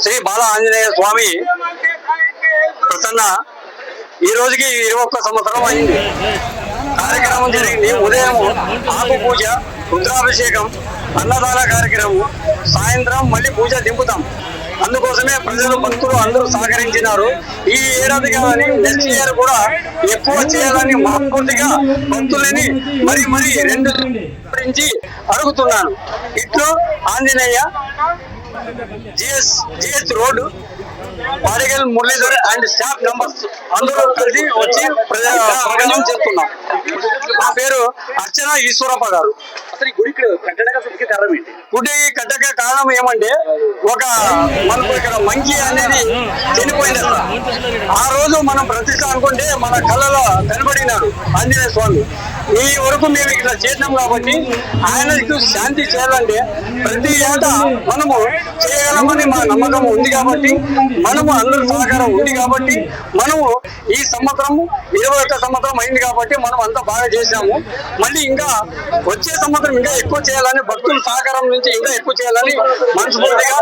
శ్రీ బాల ఆంజనేయ స్వామి ప్రసన్న ఈ రోజుకి 21 సంవత్సరం అయింది. కార్యక్రమం జరిగింది. ఉదయం ఆకు పూజ, రుద్రాభిషేకం, అన్నదాన కార్యక్రమం, సాయంత్రం మళ్ళీ పూజ దింపుతాం. అందుకోసమే ప్రజలు భక్తులు అందరూ సహకరించినారు. ఈ ఏడాది కానీ నెక్స్ట్ ఇయర్ కూడా ఎక్కువ చేయాలని మనస్ఫూర్తిగా భక్తులని మరి 2 నుంచి అడుగుతున్నాను. ఇట్లు Anjaneya, G S road, Padigal Muralidhar and staff members అందరూ కలిసి వచ్చి ప్రజాప్రగమనం చేస్తున్నాం. నా పేరు అర్చన ఈశ్వరప్ప గారు. అసలు ఈ గుడి కట్టడానికి కారణం ఏంటి? గుడి కట్టక కారణం ఏమంటే మనకు ఇక్కడ మంకి అనేది చనిపోయింది. ఆ రోజు మనం ప్రతిష్ట అనుకుంటే మన కళ్ళలో కనబడినాడు ఆంజనేయ స్వామి. ఈ వరకు మేము ఇక్కడ చేసినాం కాబట్టి ఆయనకు శాంతి చేయాలంటే ప్రతి ఏటా మనము చేయగలమని మా నమ్మకం ఉంది కాబట్టి, మనము అందరూ సహకారం ఉంది కాబట్టి, మనము ఈ సంవత్సరం 21 సంవత్సరం అయింది కాబట్టి మనం అంతా బాగా చేసాము. మళ్ళీ ఇంకా వచ్చే సంవత్సరం ఇంకా ఎక్కువ చేయాలని, భక్తుల సహకారం నుంచి ఇంకా ఎక్కువ చేయాలని మనస్ఫూర్తిగా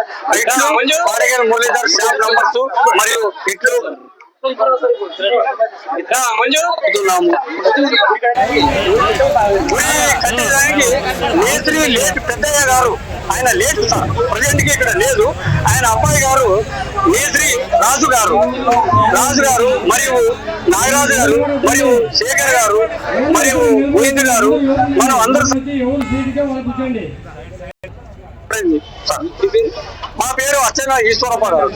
పాడిగల్ మురళీధర్ స్టాఫ్ మెంబర్స్ మరియు ఇట్లు కట్టేదానికి మేస్త్రి లేట్ పెద్దయ్య గారు, ఆయన లేట్ ప్రజెంట్ కి ఇక్కడ లేదు. ఆయన అబ్బాయి గారు మేస్త్రి రాజు గారు మరియు నాగరాజు గారు మరియు శేఖర్ గారు మరియు గోవింద్ గారు, మనం అందరూ. మా పేరు అర్చన ఈశ్వరప్ప గారు.